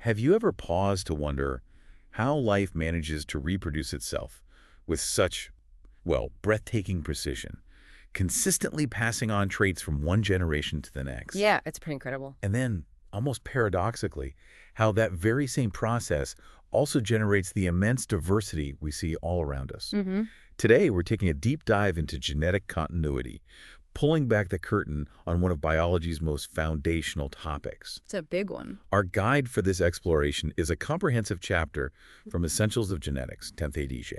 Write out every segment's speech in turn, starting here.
Have you ever paused to wonder how life manages to reproduce itself with such, well, breathtaking precision, consistently passing on traits from one generation to the next? Yeah, it's pretty incredible. And then, almost paradoxically, how that very same process also generates the immense diversity we see all around us. Mm-hmm. Today, we're taking a deep dive into genetic continuity, pulling back the curtain on one of biology's most foundational topics. It's a big one. Our guide for this exploration is a comprehensive chapter from Essentials of Genetics, 10th edition,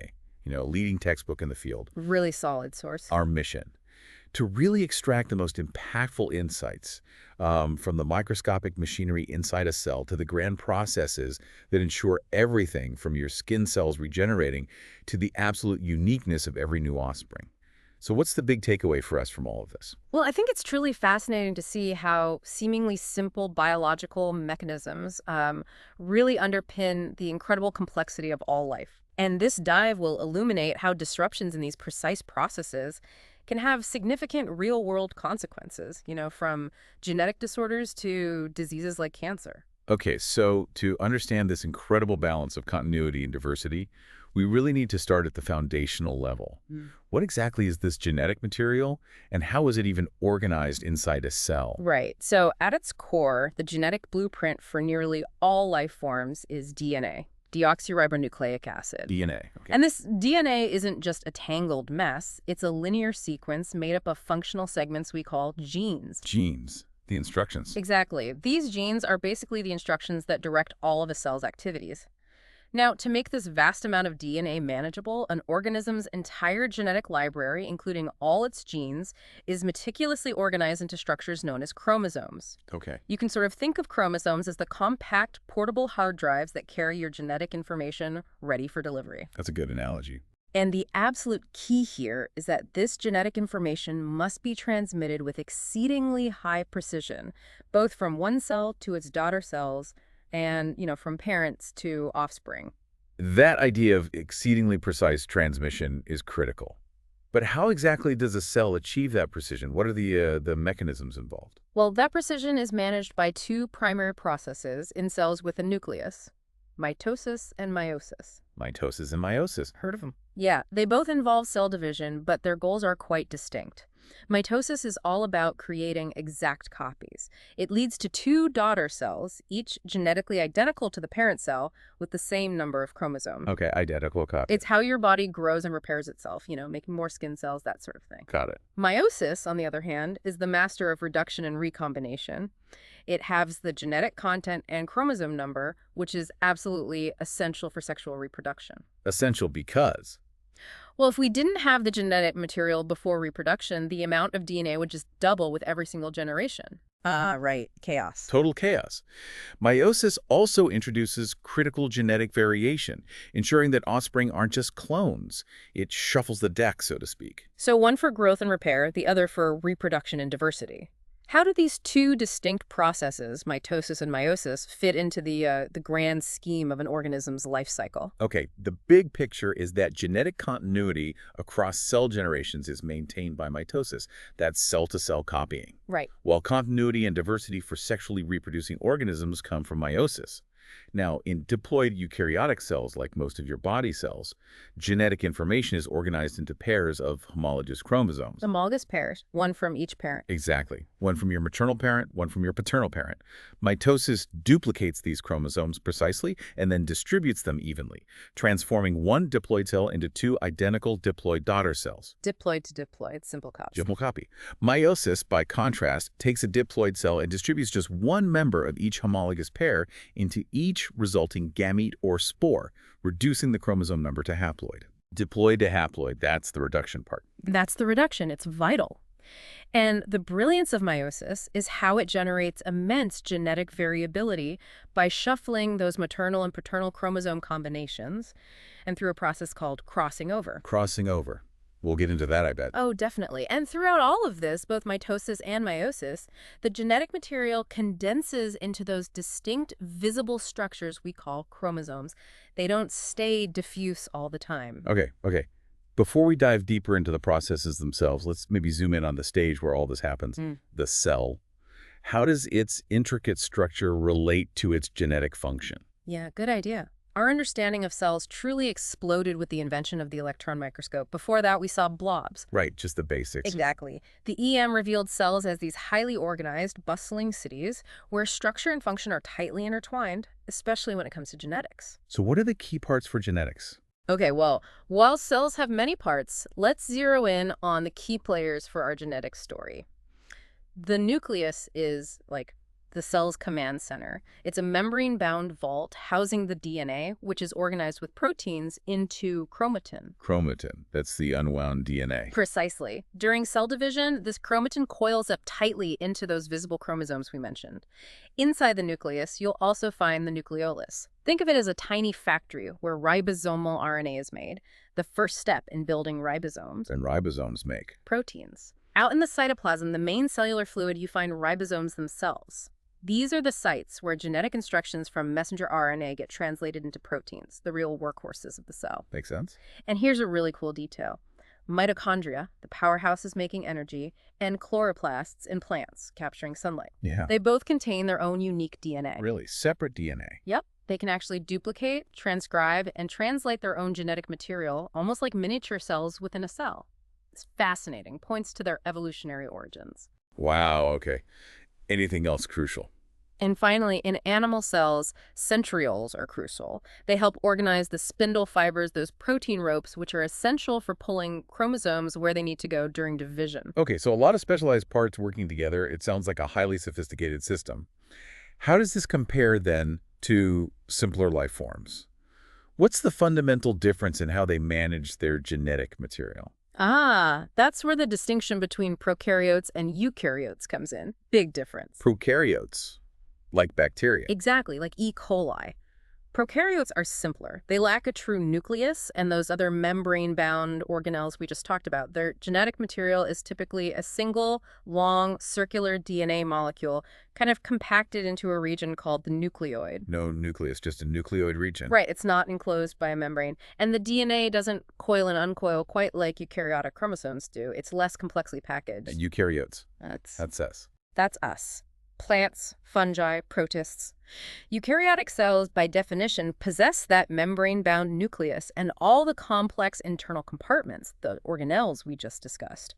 a leading textbook in the field. Really solid source. Our mission, to really extract the most impactful insights from the microscopic machinery inside a cell to the grand processes that ensure everything from your skin cells regenerating to the absolute uniqueness of every new offspring. So what's the big takeaway for us from all of this? Well, I think it's truly fascinating to see how seemingly simple biological mechanisms really underpin the incredible complexity of all life. And this dive will illuminate how disruptions in these precise processes can have significant real-world consequences, from genetic disorders to diseases like cancer. Okay, so to understand this incredible balance of continuity and diversity, we really need to start at the foundational level. What exactly is this genetic material, and how is it even organized inside a cell? Right. So at its core, the genetic blueprint for nearly all life forms is DNA, deoxyribonucleic acid. DNA. Okay. And this DNA isn't just a tangled mess. It's a linear sequence made up of functional segments we call genes. Genes. The instructions. Exactly. These genes are basically the instructions that direct all of a cell's activities. Now, to make this vast amount of DNA manageable, an organism's entire genetic library, including all its genes, is meticulously organized into structures known as chromosomes. Okay. You can sort of think of chromosomes as the compact, portable hard drives that carry your genetic information ready for delivery. That's a good analogy. And the absolute key here is that this genetic information must be transmitted with exceedingly high precision, both from one cell to its daughter cells, and, from parents to offspring. That idea of exceedingly precise transmission is critical. But how exactly does a cell achieve that precision? What are the mechanisms involved? Well, that precision is managed by two primary processes in cells with a nucleus: mitosis and meiosis. Mitosis and meiosis. Heard of them? Yeah, they both involve cell division, but their goals are quite distinct. Mitosis is all about creating exact copies. It leads to two daughter cells, each genetically identical to the parent cell, with the same number of chromosomes. Okay, identical copy. It's how your body grows and repairs itself, making more skin cells, that sort of thing. Got it. Meiosis, on the other hand, is the master of reduction and recombination. It halves the genetic content and chromosome number, which is absolutely essential for sexual reproduction. Essential because? Well, if we didn't have the genetic material before reproduction, the amount of DNA would just double with every single generation. Right. Chaos. Total chaos. Meiosis also introduces critical genetic variation, ensuring that offspring aren't just clones. It shuffles the deck, so to speak. So one for growth and repair, the other for reproduction and diversity. How do these two distinct processes, mitosis and meiosis, fit into the grand scheme of an organism's life cycle? Okay, the big picture is that genetic continuity across cell generations is maintained by mitosis. That's cell-to-cell copying. Right. While continuity and diversity for sexually reproducing organisms come from meiosis. Now, in diploid eukaryotic cells, like most of your body cells, genetic information is organized into pairs of homologous chromosomes. Homologous pairs, one from each parent. Exactly. One from your maternal parent, one from your paternal parent. Mitosis duplicates these chromosomes precisely and then distributes them evenly, transforming one diploid cell into two identical diploid daughter cells. Diploid to diploid, simple copy. Simple copy. Meiosis, by contrast, takes a diploid cell and distributes just one member of each homologous pair into each resulting gamete or spore, reducing the chromosome number to haploid. Diploid to haploid, that's the reduction part. That's the reduction. It's vital. And the brilliance of meiosis is how it generates immense genetic variability by shuffling those maternal and paternal chromosome combinations and through a process called crossing over. Crossing over. We'll get into that, I bet. Oh, definitely. And throughout all of this, both mitosis and meiosis, the genetic material condenses into those distinct visible structures we call chromosomes. They don't stay diffuse all the time. Okay. Before we dive deeper into the processes themselves, let's maybe zoom in on the stage where all this happens, the cell. How does its intricate structure relate to its genetic function? Yeah, good idea. Our understanding of cells truly exploded with the invention of the electron microscope. Before that, we saw blobs. Right, just the basics. Exactly. The EM revealed cells as these highly organized, bustling cities where structure and function are tightly intertwined, especially when it comes to genetics. So what are the key parts for genetics? Okay, well, while cells have many parts, let's zero in on the key players for our genetic story. The nucleus is like the cell's command center. It's a membrane-bound vault housing the DNA, which is organized with proteins into chromatin. Chromatin, that's the unwound DNA. Precisely. During cell division, this chromatin coils up tightly into those visible chromosomes we mentioned. Inside the nucleus, you'll also find the nucleolus. Think of it as a tiny factory where ribosomal RNA is made, the first step in building ribosomes. And ribosomes make. Proteins. Out in the cytoplasm, the main cellular fluid, you find ribosomes themselves. These are the sites where genetic instructions from messenger RNA get translated into proteins, the real workhorses of the cell. Makes sense? And here's a really cool detail. Mitochondria, the powerhouses making energy, and chloroplasts in plants, capturing sunlight. Yeah. They both contain their own unique DNA. Really? Separate DNA? Yep. They can actually duplicate, transcribe, and translate their own genetic material, almost like miniature cells within a cell. It's fascinating. Points to their evolutionary origins. Wow, okay. Anything else crucial? And finally, in animal cells, centrioles are crucial. They help organize the spindle fibers, those protein ropes, which are essential for pulling chromosomes where they need to go during division. Okay, so a lot of specialized parts working together. It sounds like a highly sophisticated system. How does this compare, then, to simpler life forms? What's the fundamental difference in how they manage their genetic material? That's where the distinction between prokaryotes and eukaryotes comes in. Big difference. Prokaryotes, like bacteria. Exactly, like E. coli. Prokaryotes are simpler. They lack a true nucleus and those other membrane-bound organelles we just talked about. Their genetic material is typically a single, long, circular DNA molecule, kind of compacted into a region called the nucleoid. No nucleus, just a nucleoid region. Right, it's not enclosed by a membrane. And the DNA doesn't coil and uncoil quite like eukaryotic chromosomes do. It's less complexly packaged. And eukaryotes. That's us. That's us. Plants, fungi, protists. Eukaryotic cells, by definition, possess that membrane-bound nucleus and all the complex internal compartments, the organelles we just discussed.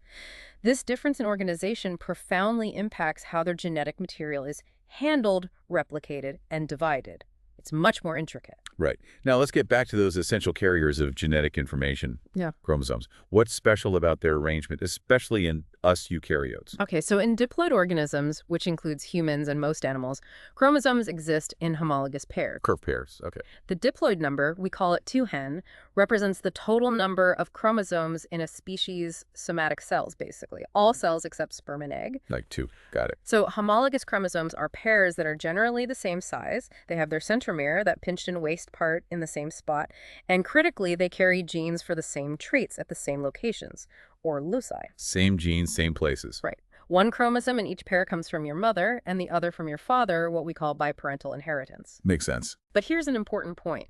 This difference in organization profoundly impacts how their genetic material is handled, replicated, and divided. It's much more intricate. Right. Now let's get back to those essential carriers of genetic information. Yeah. Chromosomes. What's special about their arrangement, especially in us eukaryotes? Okay, so in diploid organisms, which includes humans and most animals, chromosomes exist in homologous pairs. Curved pairs. Okay. The diploid number, we call it 2hen, represents the total number of chromosomes in a species' somatic cells, basically. All cells except sperm and egg. Like 2. Got it. So homologous chromosomes are pairs that are generally the same size. They have their centromere, that pinched-in waist part, in the same spot. And critically, they carry genes for the same traits at the same locations, or loci. Same genes, same places. Right. One chromosome in each pair comes from your mother, and the other from your father, what we call biparental inheritance. Makes sense. But here's an important point.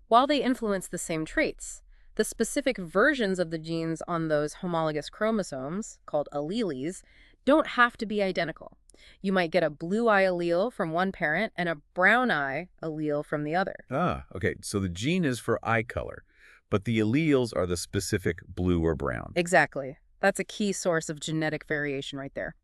While they influence the same traits, the specific versions of the genes on those homologous chromosomes, called alleles, don't have to be identical. You might get a blue eye allele from one parent and a brown eye allele from the other. Ah, okay. So the gene is for eye color, but the alleles are the specific blue or brown. Exactly. That's a key source of genetic variation right there.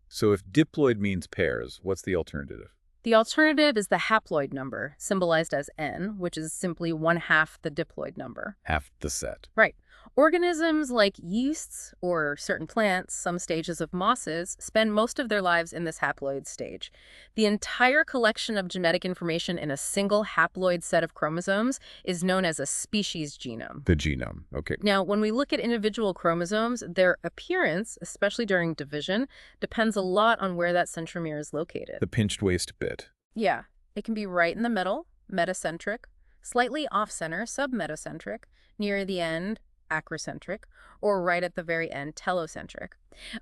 So if diploid means pairs, what's the alternative? The alternative is the haploid number, symbolized as N, which is simply 1/2 the diploid number. Half the set. Right. Organisms like yeasts or certain plants, some stages of mosses, spend most of their lives in this haploid stage. The entire collection of genetic information in a single haploid set of chromosomes is known as a species genome. The genome. Okay. Now, when we look at individual chromosomes, their appearance, especially during division, depends a lot on where that centromere is located. The pinched waist bit. Yeah, it can be right in the middle, metacentric, slightly off-center, submetacentric, near the end, acrocentric, or right at the very end, telocentric.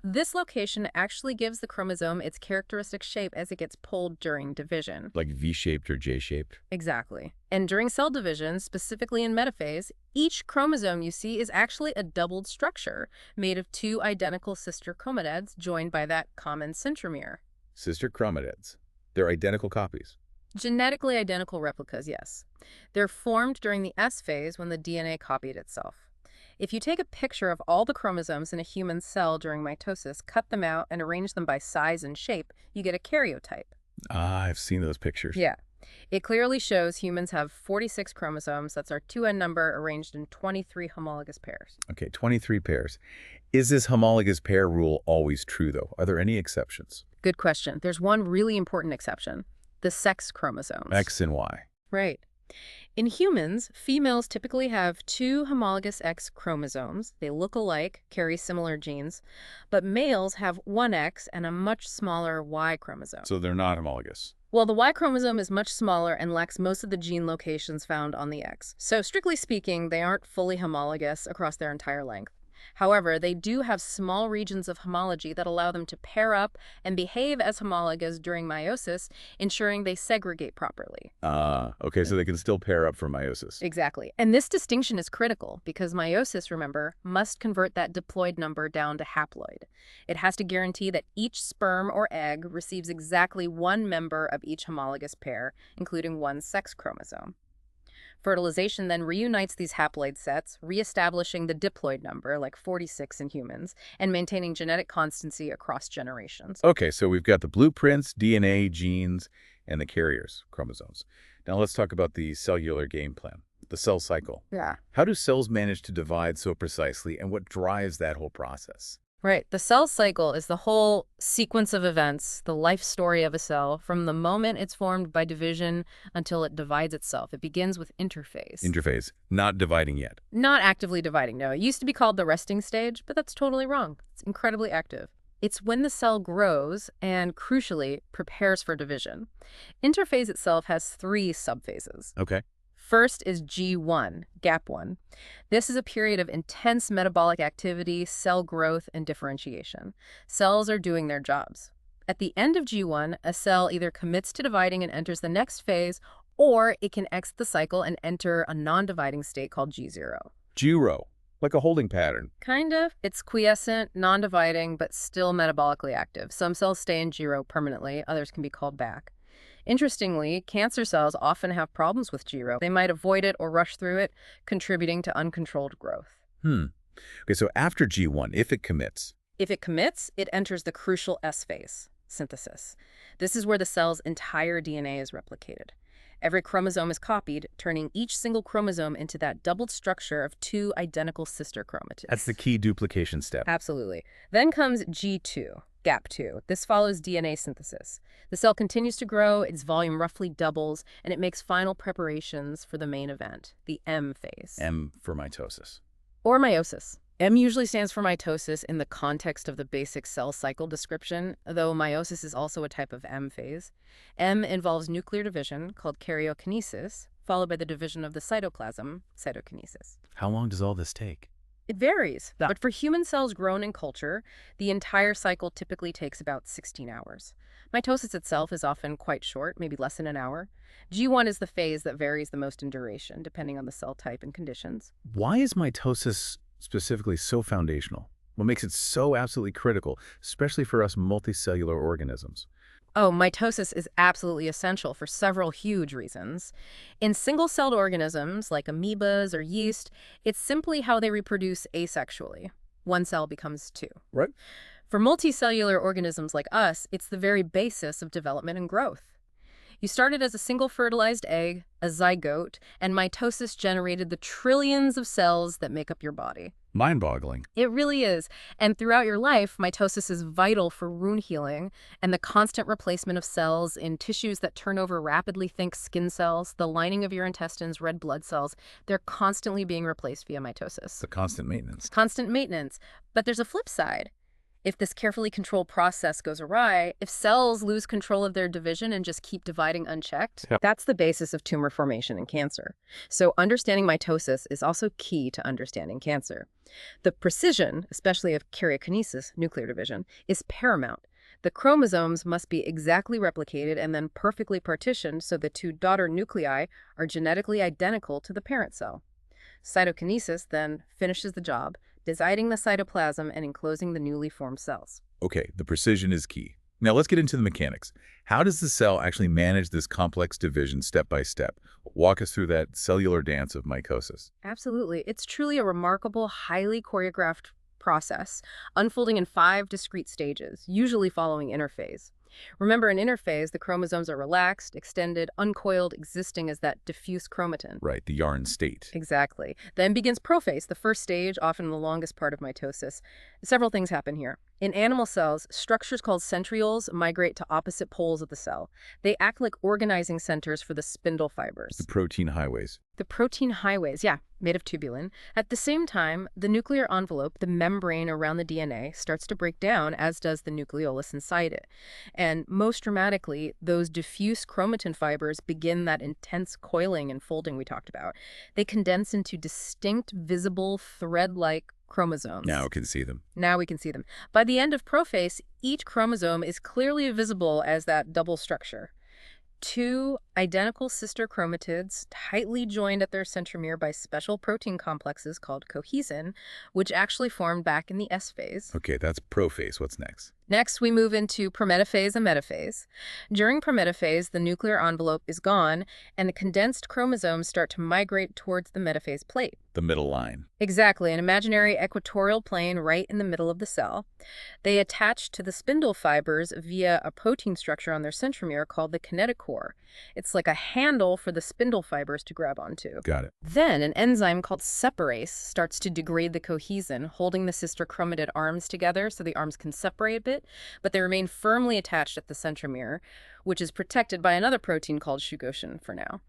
This location actually gives the chromosome its characteristic shape as it gets pulled during division. Like V-shaped or J-shaped? Exactly. And during cell division, specifically in metaphase, each chromosome you see is actually a doubled structure made of 2 identical sister chromatids joined by that common centromere. Sister chromatids. They're identical copies. Genetically identical replicas, yes. They're formed during the S phase when the DNA copied itself. If you take a picture of all the chromosomes in a human cell during mitosis, cut them out, and arrange them by size and shape, you get a karyotype. Ah, I've seen those pictures. Yeah. It clearly shows humans have 46 chromosomes. That's our 2n number arranged in 23 homologous pairs. Okay, 23 pairs. Is this homologous pair rule always true, though? Are there any exceptions? Good question. There's one really important exception: the sex chromosomes. X and Y. Right. In humans, females typically have 2 homologous X chromosomes. They look alike, carry similar genes, but males have 1 X and a much smaller Y chromosome. So they're not homologous. Well, the Y chromosome is much smaller and lacks most of the gene locations found on the X. So strictly speaking, they aren't fully homologous across their entire length. However, they do have small regions of homology that allow them to pair up and behave as homologous during meiosis, ensuring they segregate properly. Okay, so they can still pair up for meiosis. Exactly. And this distinction is critical because meiosis, remember, must convert that diploid number down to haploid. It has to guarantee that each sperm or egg receives exactly one member of each homologous pair, including one sex chromosome. Fertilization then reunites these haploid sets, reestablishing the diploid number, like 46 in humans, and maintaining genetic constancy across generations. Okay, so we've got the blueprints, DNA, genes, and the carriers, chromosomes. Now let's talk about the cellular game plan, the cell cycle. Yeah. How do cells manage to divide so precisely, and what drives that whole process? Right. The cell cycle is the whole sequence of events, the life story of a cell, from the moment it's formed by division until it divides itself. It begins with interphase. Interphase, not dividing yet. Not actively dividing, no. It used to be called the resting stage, but that's totally wrong. It's incredibly active. It's when the cell grows and, crucially, prepares for division. Interphase itself has 3 subphases. Okay. First is G1, gap 1. This is a period of intense metabolic activity, cell growth, and differentiation. Cells are doing their jobs. At the end of G1, a cell either commits to dividing and enters the next phase, or it can exit the cycle and enter a non-dividing state called G0. Giro, like a holding pattern. Kind of. It's quiescent, non-dividing, but still metabolically active. Some cells stay in G0 permanently, others can be called back. Interestingly, cancer cells often have problems with G0. They might avoid it or rush through it, contributing to uncontrolled growth. Okay, so after G1, if it commits. If it commits, it enters the crucial S phase, synthesis. This is where the cell's entire DNA is replicated. Every chromosome is copied, turning each single chromosome into that doubled structure of 2 identical sister chromatids. That's the key duplication step. Absolutely. Then comes G2, gap 2. This follows DNA synthesis. The cell continues to grow, its volume roughly doubles, and it makes final preparations for the main event, the M phase. M for mitosis. Or meiosis. M usually stands for mitosis in the context of the basic cell cycle description, though meiosis is also a type of M phase. M involves nuclear division, called karyokinesis, followed by the division of the cytoplasm, cytokinesis. How long does all this take? It varies, but for human cells grown in culture, the entire cycle typically takes about 16 hours. Mitosis itself is often quite short, maybe less than an hour. G1 is the phase that varies the most in duration, depending on the cell type and conditions. Why is mitosis specifically so foundational? What makes it so absolutely critical, especially for us multicellular organisms? Oh, mitosis is absolutely essential for several huge reasons. In single-celled organisms, like amoebas or yeast, it's simply how they reproduce asexually. One cell becomes 2. Right. For multicellular organisms like us, it's the very basis of development and growth. You started as a single fertilized egg, a zygote, and mitosis generated the trillions of cells that make up your body. Mind-boggling. It really is. And throughout your life, mitosis is vital for wound healing and the constant replacement of cells in tissues that turn over rapidly. Think skin cells, the lining of your intestines, red blood cells. They're constantly being replaced via mitosis. The constant maintenance. Constant maintenance. But there's a flip side. If this carefully controlled process goes awry, if cells lose control of their division and just keep dividing unchecked, that's the basis of tumor formation and cancer. So understanding mitosis is also key to understanding cancer. The precision, especially of karyokinesis, nuclear division, is paramount. The chromosomes must be exactly replicated and then perfectly partitioned so the 2 daughter nuclei are genetically identical to the parent cell. Cytokinesis then finishes the job, dividing the cytoplasm and enclosing the newly formed cells. Okay, the precision is key. Now let's get into the mechanics. How does the cell actually manage this complex division step by step? Walk us through that cellular dance of mitosis. Absolutely. It's truly a remarkable, highly choreographed process, unfolding in 5 discrete stages, usually following interphase. Remember, in interphase, the chromosomes are relaxed, extended, uncoiled, existing as that diffuse chromatin. Right, the yarn state. Exactly. Then begins prophase, the first stage, often the longest part of mitosis. Several things happen here. In animal cells, structures called centrioles migrate to opposite poles of the cell. They act like organizing centers for the spindle fibers. The protein highways. The protein highways, yeah, made of tubulin. At the same time, the nuclear envelope, the membrane around the DNA, starts to break down, as does the nucleolus inside it. And most dramatically, those diffuse chromatin fibers begin that intense coiling and folding we talked about. They condense into distinct, visible, thread-like chromosomes. Now we can see them. Now we can see them. By the end of prophase, each chromosome is clearly visible as that double structure. 2 identical sister chromatids tightly joined at their centromere by special protein complexes called cohesin, which actually formed back in the S phase. Okay, that's prophase. What's next? Next, we move into prometaphase and metaphase. During prometaphase, the nuclear envelope is gone, and the condensed chromosomes start to migrate towards the metaphase plate. The middle line. Exactly, an imaginary equatorial plane right in the middle of the cell. They attach to the spindle fibers via a protein structure on their centromere called the kinetochore. It's like a handle for the spindle fibers to grab onto. Got it. Then an enzyme called separase starts to degrade the cohesin, holding the sister chromatid arms together so the arms can separate a bit, but they remain firmly attached at the centromere, which is protected by another protein called cohesin for now.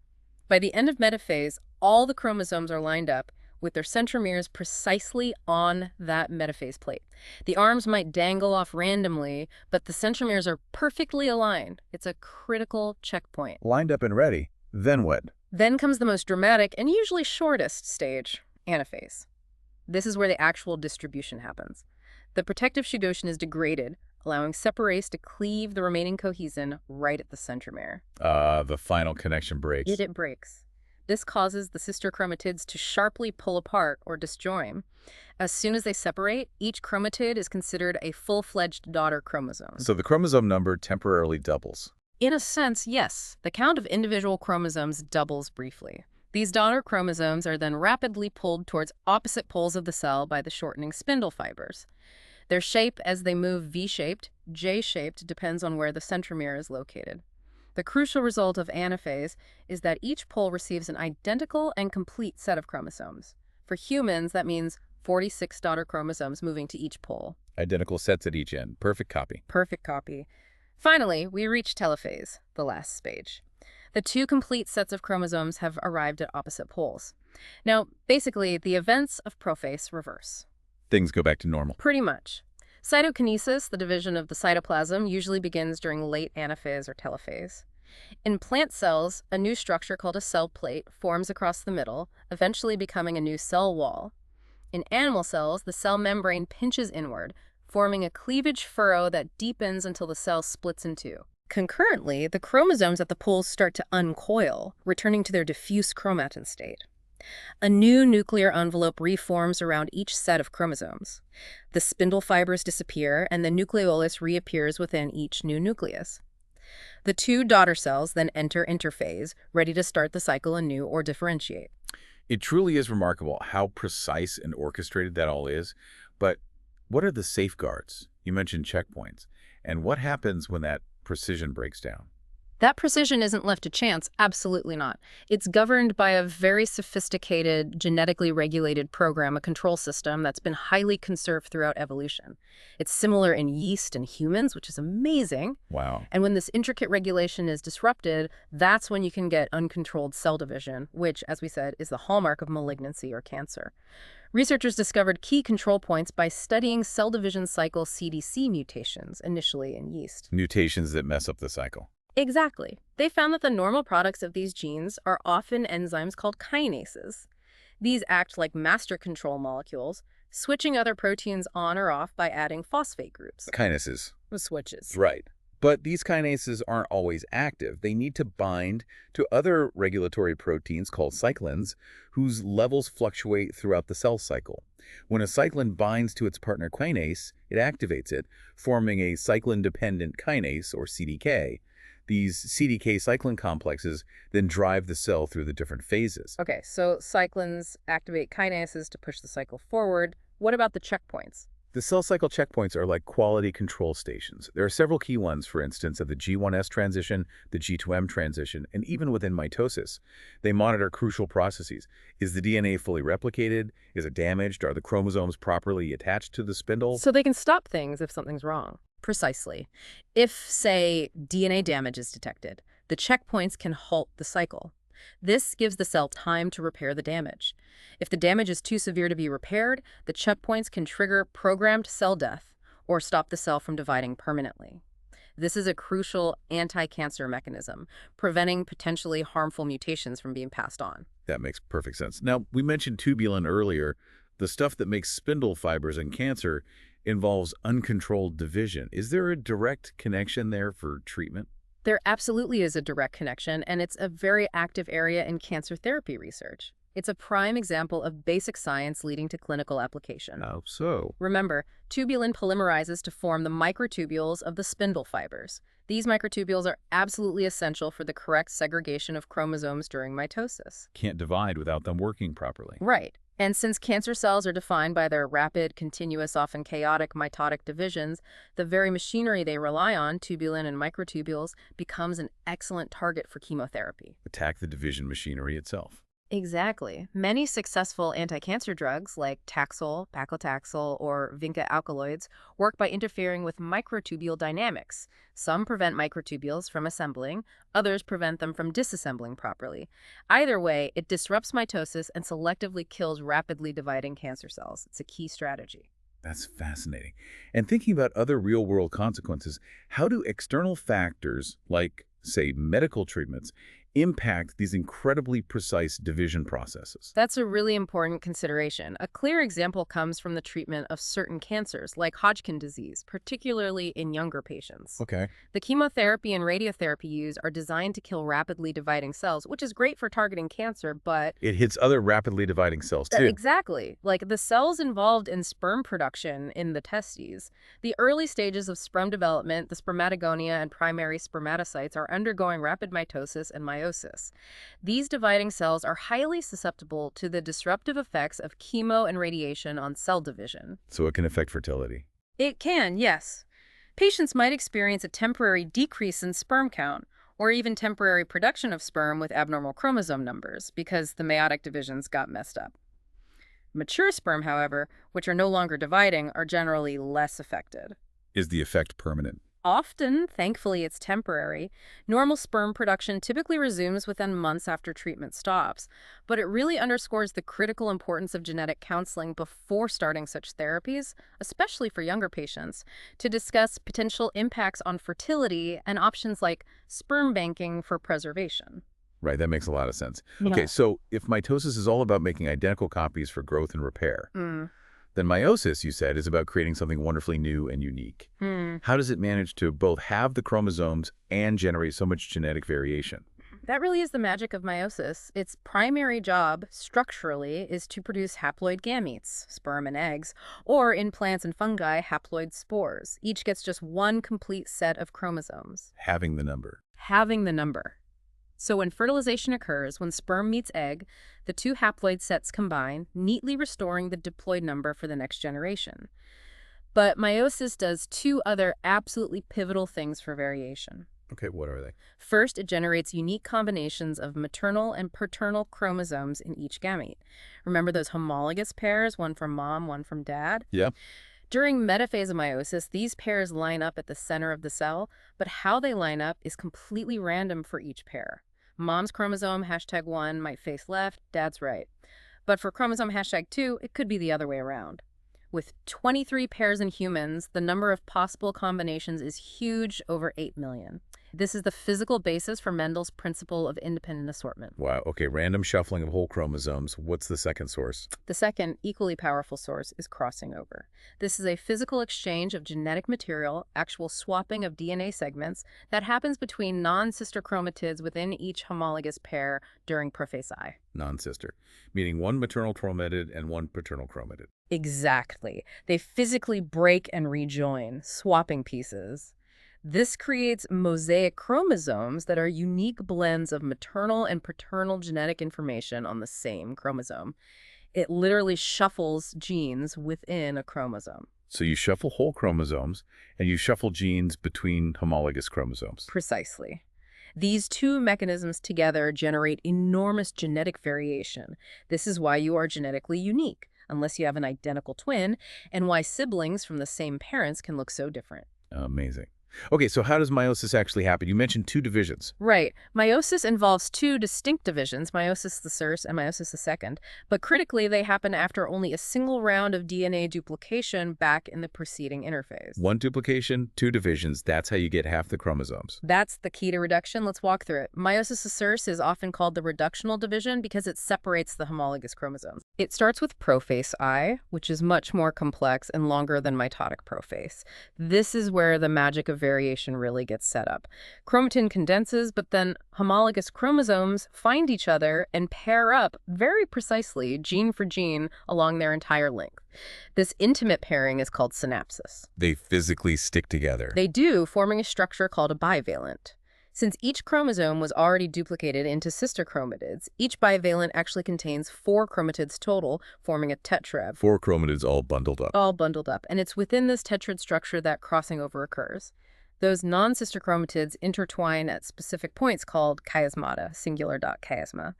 By the end of metaphase, all the chromosomes are lined up with their centromeres precisely on that metaphase plate. The arms might dangle off randomly, but the centromeres are perfectly aligned. It's a critical checkpoint. Lined up and ready. Then what? Then comes the most dramatic and usually shortest stage, anaphase. This is where the actual distribution happens. The protective cohesin is degraded, allowing separase to cleave the remaining cohesin right at the centromere. The final connection breaks. It breaks. This causes the sister chromatids to sharply pull apart or disjoin. As soon as they separate, each chromatid is considered a full-fledged daughter chromosome. So the chromosome number temporarily doubles. In a sense, yes. The count of individual chromosomes doubles briefly. These daughter chromosomes are then rapidly pulled towards opposite poles of the cell by the shortening spindle fibers. Their shape as they move V-shaped, J-shaped, depends on where the centromere is located. The crucial result of anaphase is that each pole receives an identical and complete set of chromosomes. For humans, that means 46 daughter chromosomes moving to each pole. Identical sets at each end. Perfect copy. Perfect copy. Finally, we reach telophase, the last stage. The 2 complete sets of chromosomes have arrived at opposite poles. Now, basically, the events of prophase reverse. Things go back to normal. Pretty much. Cytokinesis, the division of the cytoplasm, usually begins during late anaphase or telophase. In plant cells, a new structure called a cell plate forms across the middle, eventually becoming a new cell wall. In animal cells, the cell membrane pinches inward, forming a cleavage furrow that deepens until the cell splits in 2. Concurrently, the chromosomes at the poles start to uncoil, returning to their diffuse chromatin state. A new nuclear envelope reforms around each set of chromosomes. The spindle fibers disappear, and the nucleolus reappears within each new nucleus. The 2 daughter cells then enter interphase, ready to start the cycle anew or differentiate. It truly is remarkable how precise and orchestrated that all is. But what are the safeguards? You mentioned checkpoints. And what happens when that precision breaks down? That precision isn't left to chance, absolutely not. It's governed by a very sophisticated, genetically regulated program, a control system that's been highly conserved throughout evolution. It's similar in yeast and humans, which is amazing. Wow. And when this intricate regulation is disrupted, that's when you can get uncontrolled cell division, which, as we said, is the hallmark of malignancy or cancer. Researchers discovered key control points by studying cell division cycle CDC mutations, initially in yeast. Mutations that mess up the cycle. Exactly. They found that the normal products of these genes are often enzymes called kinases. These act like master control molecules, switching other proteins on or off by adding phosphate groups. Kinases. The switches. Right. But these kinases aren't always active. They need to bind to other regulatory proteins called cyclins, whose levels fluctuate throughout the cell cycle. When a cyclin binds to its partner kinase, it activates it, forming a cyclin-dependent kinase, or CDK. These CDK cyclin complexes then drive the cell through the different phases. Okay, so cyclins activate kinases to push the cycle forward. What about the checkpoints? The cell cycle checkpoints are like quality control stations. There are several key ones, for instance, of the G1S transition, the G2M transition, and even within mitosis. They monitor crucial processes. Is the DNA fully replicated? Is it damaged? Are the chromosomes properly attached to the spindle? So they can stop things if something's wrong. Precisely. If, say, DNA damage is detected, the checkpoints can halt the cycle. This gives the cell time to repair the damage. If the damage is too severe to be repaired, the checkpoints can trigger programmed cell death or stop the cell from dividing permanently. This is a crucial anti-cancer mechanism, preventing potentially harmful mutations from being passed on. That makes perfect sense. Now, we mentioned tubulin earlier. The stuff that makes spindle fibers in cancer involves uncontrolled division. Is there a direct connection there for treatment? There absolutely is a direct connection, and it's a very active area in cancer therapy research. It's a prime example of basic science leading to clinical application. How so? Remember, tubulin polymerizes to form the microtubules of the spindle fibers. These microtubules are absolutely essential for the correct segregation of chromosomes during mitosis. Can't divide without them working properly. Right. And since cancer cells are defined by their rapid, continuous, often chaotic mitotic divisions, the very machinery they rely on, tubulin and microtubules, becomes an excellent target for chemotherapy. Attack the division machinery itself. Exactly. Many successful anti-cancer drugs like Taxol, paclitaxel, or vinca alkaloids work by interfering with microtubule dynamics. Some prevent microtubules from assembling, others prevent them from disassembling properly. Either way, it disrupts mitosis and selectively kills rapidly dividing cancer cells. It's a key strategy. That's fascinating. And thinking about other real-world consequences, how do external factors, like, say, medical treatments, impact these incredibly precise division processes? That's a really important consideration. A clear example comes from the treatment of certain cancers, like Hodgkin disease, particularly in younger patients. Okay. The chemotherapy and radiotherapy used are designed to kill rapidly dividing cells, which is great for targeting cancer, but It hits other rapidly dividing cells, too. exactly. Like the cells involved in sperm production in the testes. The early stages of sperm development, the spermatogonia and primary spermatocytes, are undergoing rapid mitosis and meiosis. These dividing cells are highly susceptible to the disruptive effects of chemo and radiation on cell division. So it can affect fertility. It can, yes. Patients might experience a temporary decrease in sperm count, or even temporary production of sperm with abnormal chromosome numbers because the meiotic divisions got messed up. Mature sperm, however, which are no longer dividing, are generally less affected. Is the effect permanent? Often, thankfully, it's temporary. Normal sperm production typically resumes within months after treatment stops, but it really underscores the critical importance of genetic counseling before starting such therapies, especially for younger patients, to discuss potential impacts on fertility and options like sperm banking for preservation. Right, that makes a lot of sense. Yeah. Okay, so if mitosis is all about making identical copies for growth and repair, then meiosis, you said, is about creating something wonderfully new and unique. How does it manage to both have the chromosomes and generate so much genetic variation? That really is the magic of meiosis. Its primary job, structurally, is to produce haploid gametes, sperm and eggs, or in plants and fungi, haploid spores. Each gets just one complete set of chromosomes. Having the number. Having the number. So when fertilization occurs, when sperm meets egg, the two haploid sets combine, neatly restoring the diploid number for the next generation. But meiosis does two other absolutely pivotal things for variation. Okay, what are they? First, it generates unique combinations of maternal and paternal chromosomes in each gamete. Remember those homologous pairs, one from mom, one from dad? Yeah. During metaphase of meiosis, these pairs line up at the center of the cell, but how they line up is completely random for each pair. Mom's chromosome, #1, might face left, dad's right. But for chromosome #2, it could be the other way around. With 23 pairs in humans, the number of possible combinations is huge, over 8 million. This is the physical basis for Mendel's principle of independent assortment. Wow, okay, random shuffling of whole chromosomes. What's the second source? The second, equally powerful source is crossing over. This is a physical exchange of genetic material, actual swapping of DNA segments, that happens between non-sister chromatids within each homologous pair during prophase I. Non-sister, meaning one maternal chromatid and one paternal chromatid. Exactly. They physically break and rejoin, swapping pieces. This creates mosaic chromosomes that are unique blends of maternal and paternal genetic information on the same chromosome. It literally shuffles genes within a chromosome. So you shuffle whole chromosomes, and you shuffle genes between homologous chromosomes. Precisely. These two mechanisms together generate enormous genetic variation. This is why you are genetically unique, unless you have an identical twin, and why siblings from the same parents can look so different. Amazing. Okay, so how does meiosis actually happen? You mentioned two divisions. Right. Meiosis involves two distinct divisions, meiosis the first and meiosis the second, but critically they happen after only a single round of DNA duplication back in the preceding interphase. One duplication, two divisions. That's how you get half the chromosomes. That's the key to reduction. Let's walk through it. Meiosis the first is often called the reductional division because it separates the homologous chromosomes. It starts with prophase I, which is much more complex and longer than mitotic prophase. This is where the magic of variation really gets set up. Chromatin condenses, but then homologous chromosomes find each other and pair up very precisely, gene for gene, along their entire length. This intimate pairing is called synapsis. They physically stick together. They do, forming a structure called a bivalent. Since each chromosome was already duplicated into sister chromatids, each bivalent actually contains 4 chromatids total, forming a tetrad. 4 chromatids all bundled up. All bundled up, and it's within this tetrad structure that crossing over occurs. Those non-sister chromatids intertwine at specific points called chiasmata, singular dot chiasma.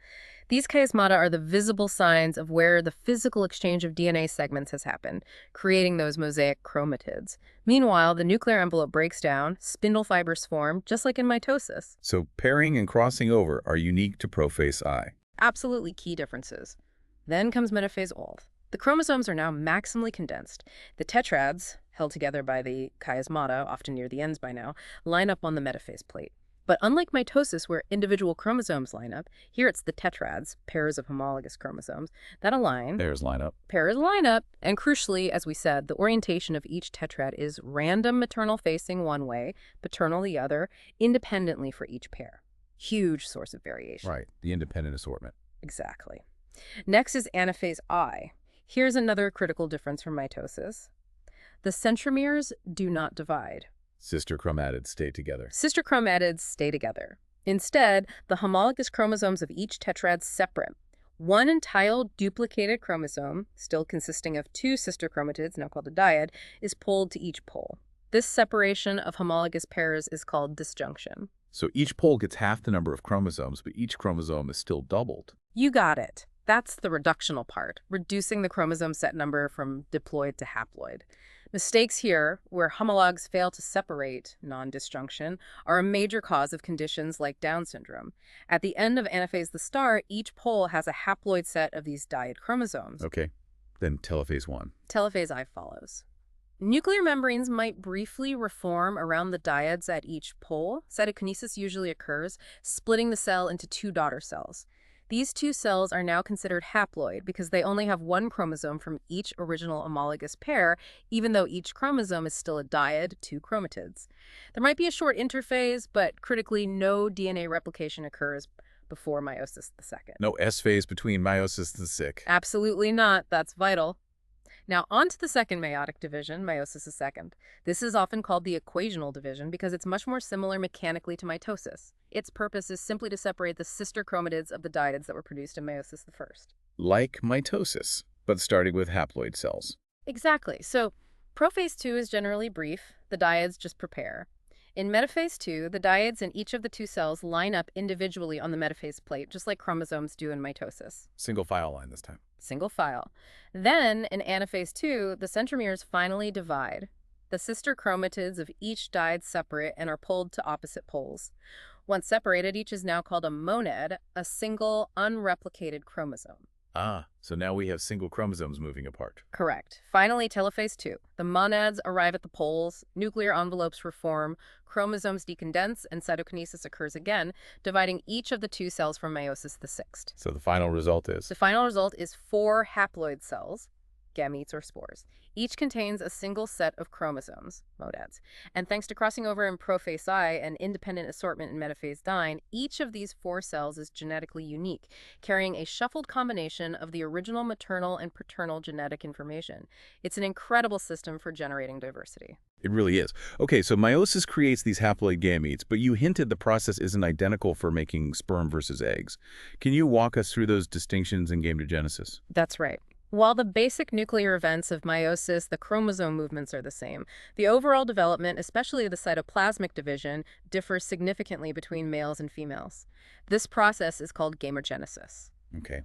These chiasmata are the visible signs of where the physical exchange of DNA segments has happened, creating those mosaic chromatids. Meanwhile, the nuclear envelope breaks down, spindle fibers form, just like in mitosis. So pairing and crossing over are unique to prophase I. Absolutely key differences. Then comes metaphase I. The chromosomes are now maximally condensed. The tetrads, held together by the chiasmata, often near the ends by now, line up on the metaphase plate. But unlike mitosis, where individual chromosomes line up, here it's the tetrads, pairs of homologous chromosomes, that align. Pairs line up. Pairs line up, and crucially, as we said, the orientation of each tetrad is random maternal facing one way, paternal the other, independently for each pair. Huge source of variation. Right, the independent assortment. Exactly. Next is anaphase I. Here's another critical difference from mitosis. The centromeres do not divide. Sister chromatids stay together. Sister chromatids stay together. Instead, the homologous chromosomes of each tetrad separate. One entire duplicated chromosome, still consisting of 2 sister chromatids, now called a dyad, is pulled to each pole. This separation of homologous pairs is called disjunction. So each pole gets half the number of chromosomes, but each chromosome is still doubled. You got it. That's the reductional part, reducing the chromosome set number from diploid to haploid. Mistakes here, where homologs fail to separate, non-disjunction, are a major cause of conditions like Down syndrome. At the end of anaphase the start, each pole has a haploid set of these dyad chromosomes. Okay, then telophase I. Telophase I follows. Nuclear membranes might briefly reform around the dyads at each pole. Cytokinesis usually occurs, splitting the cell into 2 daughter cells. These 2 cells are now considered haploid because they only have 1 chromosome from each original homologous pair, even though each chromosome is still a dyad, 2 chromatids. There might be a short interphase, but critically no DNA replication occurs before meiosis II. No S phase between meiosis and sick. Absolutely not. That's vital. Now, on to the second meiotic division, meiosis II. This is often called the equational division because it's much more similar mechanically to mitosis. Its purpose is simply to separate the sister chromatids of the dyads that were produced in meiosis I. Like mitosis, but starting with haploid cells. Exactly. So, prophase II is generally brief. The dyads just prepare. In metaphase II, the dyads in each of the 2 cells line up individually on the metaphase plate, just like chromosomes do in mitosis. Single file line this time. Single file. Then, in anaphase II, the centromeres finally divide. The sister chromatids of each dyad separate and are pulled to opposite poles. Once separated, each is now called a monad, a single, unreplicated chromosome. Ah, so now we have single chromosomes moving apart. Correct. Finally, telophase 2. The monads arrive at the poles, nuclear envelopes reform, chromosomes decondense, and cytokinesis occurs again, dividing each of the two cells from meiosis the sixth. So the final result is? The final result is 4 haploid cells, gametes or spores. Each contains a single set of chromosomes, monads. And thanks to crossing over in prophase I and independent assortment in metaphase 9, each of these 4 cells is genetically unique, carrying a shuffled combination of the original maternal and paternal genetic information. It's an incredible system for generating diversity. It really is. Okay, so meiosis creates these haploid gametes, but you hinted the process isn't identical for making sperm versus eggs. Can you walk us through those distinctions in gametogenesis? That's right. While the basic nuclear events of meiosis, the chromosome movements are the same, the overall development, especially the cytoplasmic division, differs significantly between males and females. This process is called gametogenesis. Okay,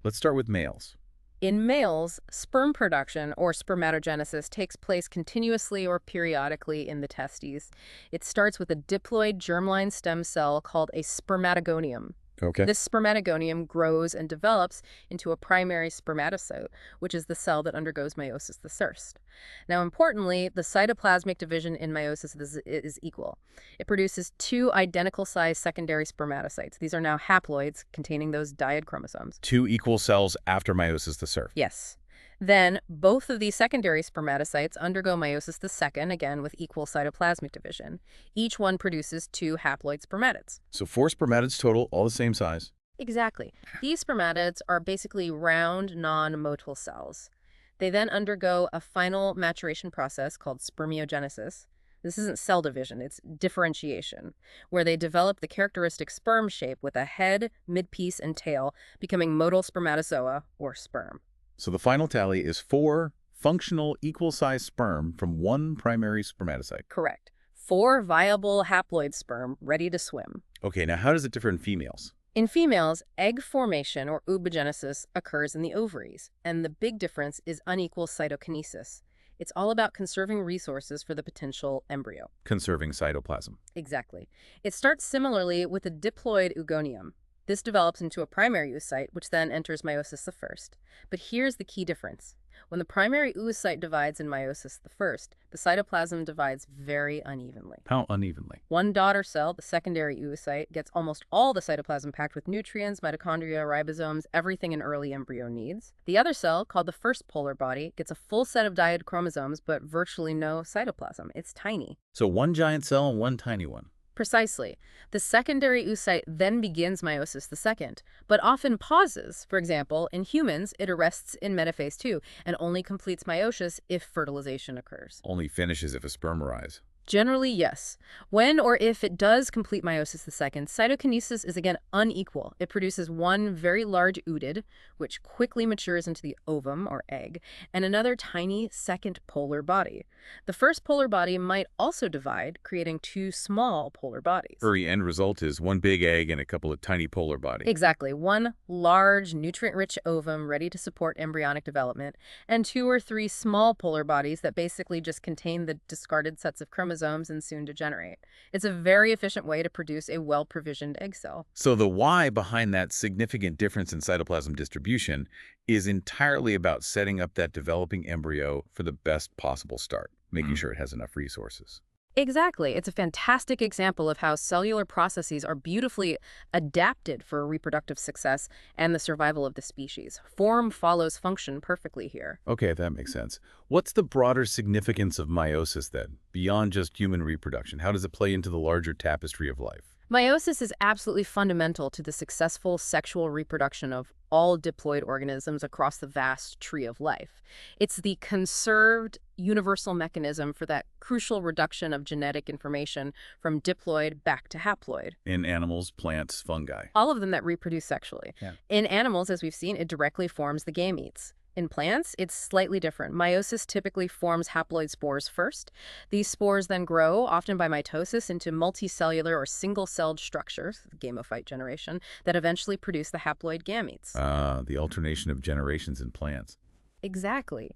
let's start with males. In males, sperm production, or spermatogenesis, takes place continuously or periodically in the testes. It starts with a diploid germline stem cell called a spermatogonium. Okay. This spermatogonium grows and develops into a primary spermatocyte, which is the cell that undergoes meiosis the first. Now, importantly, the cytoplasmic division in meiosis is equal. It produces 2 identical-sized secondary spermatocytes. These are now haploids containing those dyad chromosomes. 2 equal cells after meiosis the surf. Yes. Then, both of these secondary spermatocytes undergo meiosis the second, again with equal cytoplasmic division. Each one produces 2 haploid spermatids. So 4 spermatids total, all the same size. Exactly. These spermatids are basically round, non-motile cells. They then undergo a final maturation process called spermiogenesis. This isn't cell division, it's differentiation, where they develop the characteristic sperm shape with a head, midpiece, and tail, becoming motile spermatozoa, or sperm. So the final tally is 4 functional equal-sized sperm from 1 primary spermatocyte. Correct. 4 viable haploid sperm ready to swim. Okay, now how does it differ in females? In females, egg formation, or oogenesis, occurs in the ovaries, and the big difference is unequal cytokinesis. It's all about conserving resources for the potential embryo. Conserving cytoplasm. Exactly. It starts similarly with the diploid oogonium. This develops into a primary oocyte, which then enters meiosis the first. But here's the key difference. When the primary oocyte divides in meiosis the first, the cytoplasm divides very unevenly. How unevenly? One daughter cell, the secondary oocyte, gets almost all the cytoplasm packed with nutrients, mitochondria, ribosomes, everything an early embryo needs. The other cell, called the first polar body, gets a full set of dyad chromosomes, but virtually no cytoplasm. It's tiny. So 1 giant cell and 1 tiny one. Precisely. The secondary oocyte then begins meiosis the second, but often pauses. For example, in humans, it arrests in metaphase 2 and only completes meiosis if fertilization occurs. Only finishes if a sperm arrives. Generally, yes. When or if it does complete meiosis the second, cytokinesis is again unequal. It produces 1 very large ootid, which quickly matures into the ovum, or egg, and another tiny second polar body. The first polar body might also divide, creating 2 small polar bodies. The end result is 1 big egg and a couple of tiny polar bodies. Exactly. 1 large, nutrient-rich ovum ready to support embryonic development, and 2 or 3 small polar bodies that basically just contain the discarded sets of chromosomes and soon degenerate. It's a very efficient way to produce a well-provisioned egg cell. So the why behind that significant difference in cytoplasm distribution is entirely about setting up that developing embryo for the best possible start, making sure it has enough resources. Exactly. It's a fantastic example of how cellular processes are beautifully adapted for reproductive success and the survival of the species. Form follows function perfectly here. Okay, that makes sense. What's the broader significance of meiosis then, beyond just human reproduction? How does it play into the larger tapestry of life? Meiosis is absolutely fundamental to the successful sexual reproduction of all diploid organisms across the vast tree of life. It's the conserved universal mechanism for that crucial reduction of genetic information from diploid back to haploid. In animals, plants, fungi. All of them that reproduce sexually. Yeah. In animals, as we've seen, it directly forms the gametes. In plants, it's slightly different. Meiosis typically forms haploid spores first. These spores then grow, often by mitosis, into multicellular or single-celled structures, the gametophyte generation, that eventually produce the haploid gametes. The alternation of generations in plants. Exactly.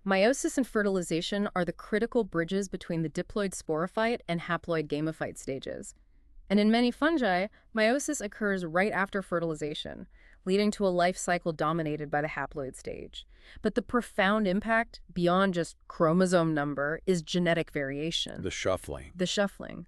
Meiosis and fertilization are the critical bridges between the diploid sporophyte and haploid gametophyte stages. And in many fungi, meiosis occurs right after fertilization, leading to a life cycle dominated by the haploid stage. But the profound impact, beyond just chromosome number, is genetic variation. The shuffling. The shuffling.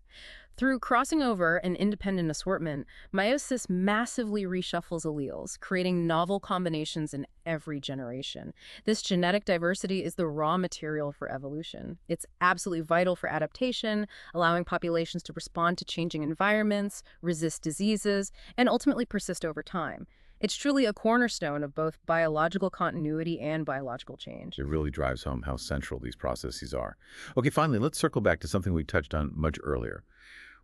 Through crossing over and independent assortment, meiosis massively reshuffles alleles, creating novel combinations in every generation. This genetic diversity is the raw material for evolution. It's absolutely vital for adaptation, allowing populations to respond to changing environments, resist diseases, and ultimately persist over time. It's truly a cornerstone of both biological continuity and biological change. It really drives home how central these processes are. Okay, finally, let's circle back to something we touched on much earlier.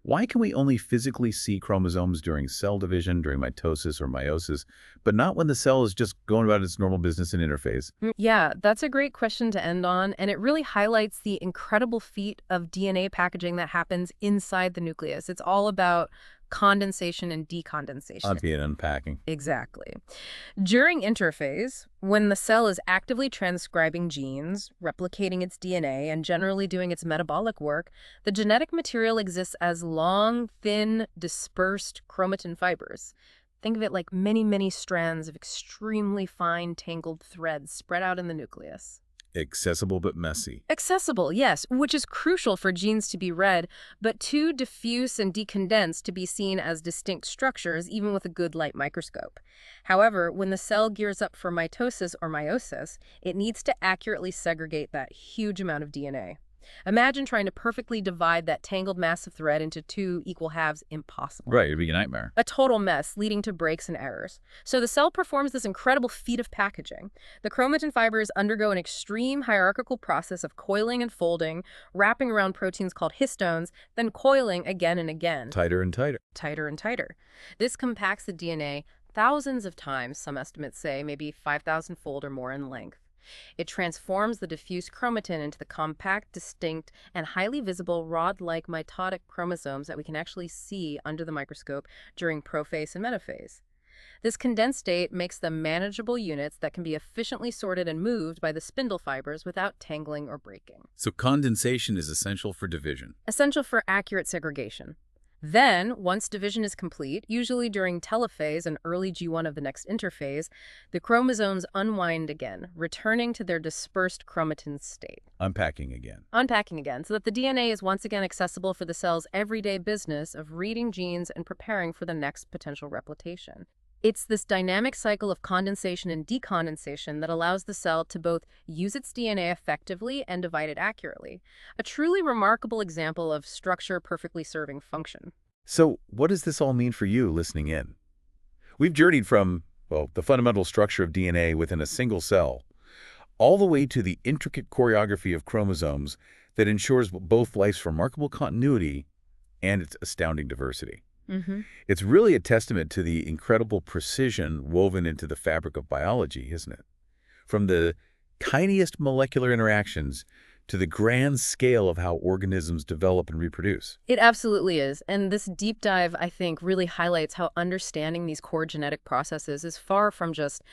Why can we only physically see chromosomes during cell division, during mitosis or meiosis, but not when the cell is just going about its normal business in interphase? Yeah, that's a great question to end on, and it really highlights the incredible feat of DNA packaging that happens inside the nucleus. It's all about condensation and decondensation. Being unpacking. Exactly. During interphase, when the cell is actively transcribing genes, replicating its DNA, and generally doing its metabolic work, the genetic material exists as long, thin, dispersed chromatin fibers. Think of it like many, many strands of extremely fine, tangled threads spread out in the nucleus. Accessible but messy. Accessible, yes, which is crucial for genes to be read, but too diffuse and decondensed to be seen as distinct structures, even with a good light microscope. However, when the cell gears up for mitosis or meiosis, it needs to accurately segregate that huge amount of DNA. Imagine trying to perfectly divide that tangled mass of thread into two equal halves. Impossible. Right, it'd be a nightmare. A total mess, leading to breaks and errors. So the cell performs this incredible feat of packaging. The chromatin fibers undergo an extreme hierarchical process of coiling and folding, wrapping around proteins called histones, then coiling again and again. Tighter and tighter. Tighter and tighter. This compacts the DNA thousands of times, some estimates say, maybe 5,000-fold or more in length. It transforms the diffuse chromatin into the compact, distinct, and highly visible rod-like mitotic chromosomes that we can actually see under the microscope during prophase and metaphase. This condensed state makes them manageable units that can be efficiently sorted and moved by the spindle fibers without tangling or breaking. So condensation is essential for division. Essential for accurate segregation. Then, once division is complete, usually during telophase and early G1 of the next interphase, the chromosomes unwind again, returning to their dispersed chromatin state. Unpacking again. Unpacking again, so that the DNA is once again accessible for the cell's everyday business of reading genes and preparing for the next potential replication. It's this dynamic cycle of condensation and decondensation that allows the cell to both use its DNA effectively and divide it accurately. A truly remarkable example of structure perfectly serving function. So what does this all mean for you listening in? We've journeyed from, well, the fundamental structure of DNA within a single cell, all the way to the intricate choreography of chromosomes that ensures both life's remarkable continuity and its astounding diversity. It's really a testament to the incredible precision woven into the fabric of biology, isn't it? From the tiniest molecular interactions to the grand scale of how organisms develop and reproduce. It absolutely is. And this deep dive, I think, really highlights how understanding these core genetic processes is far from just,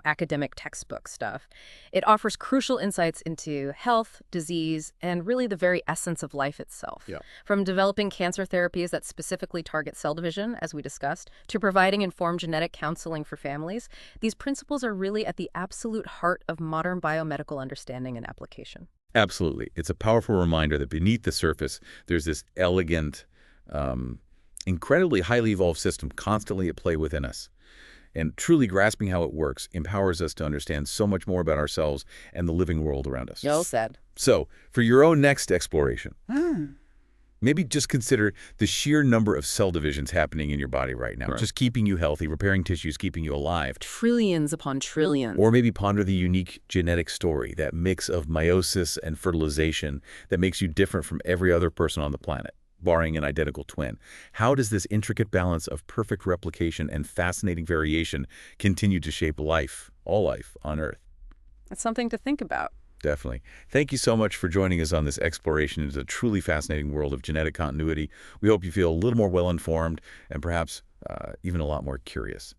academic textbook stuff. It offers crucial insights into health, disease, and really the very essence of life itself. Yeah. From developing cancer therapies that specifically target cell division, as we discussed, to providing informed genetic counseling for families, these principles are really at the absolute heart of modern biomedical understanding and application. Absolutely. It's a powerful reminder that beneath the surface, there's this elegant, incredibly highly evolved system constantly at play within us. And truly grasping how it works empowers us to understand so much more about ourselves and the living world around us. Well said. So, for your own next exploration, maybe just consider the sheer number of cell divisions happening in your body right now, just keeping you healthy, repairing tissues, keeping you alive. Trillions upon trillions. Or maybe ponder the unique genetic story, that mix of meiosis and fertilization that makes you different from every other person on the planet, barring an identical twin. How does this intricate balance of perfect replication and fascinating variation continue to shape life, all life, on Earth? That's something to think about. Definitely. Thank you so much for joining us on this exploration into the truly fascinating world of genetic continuity. We hope you feel a little more well-informed and perhaps even a lot more curious.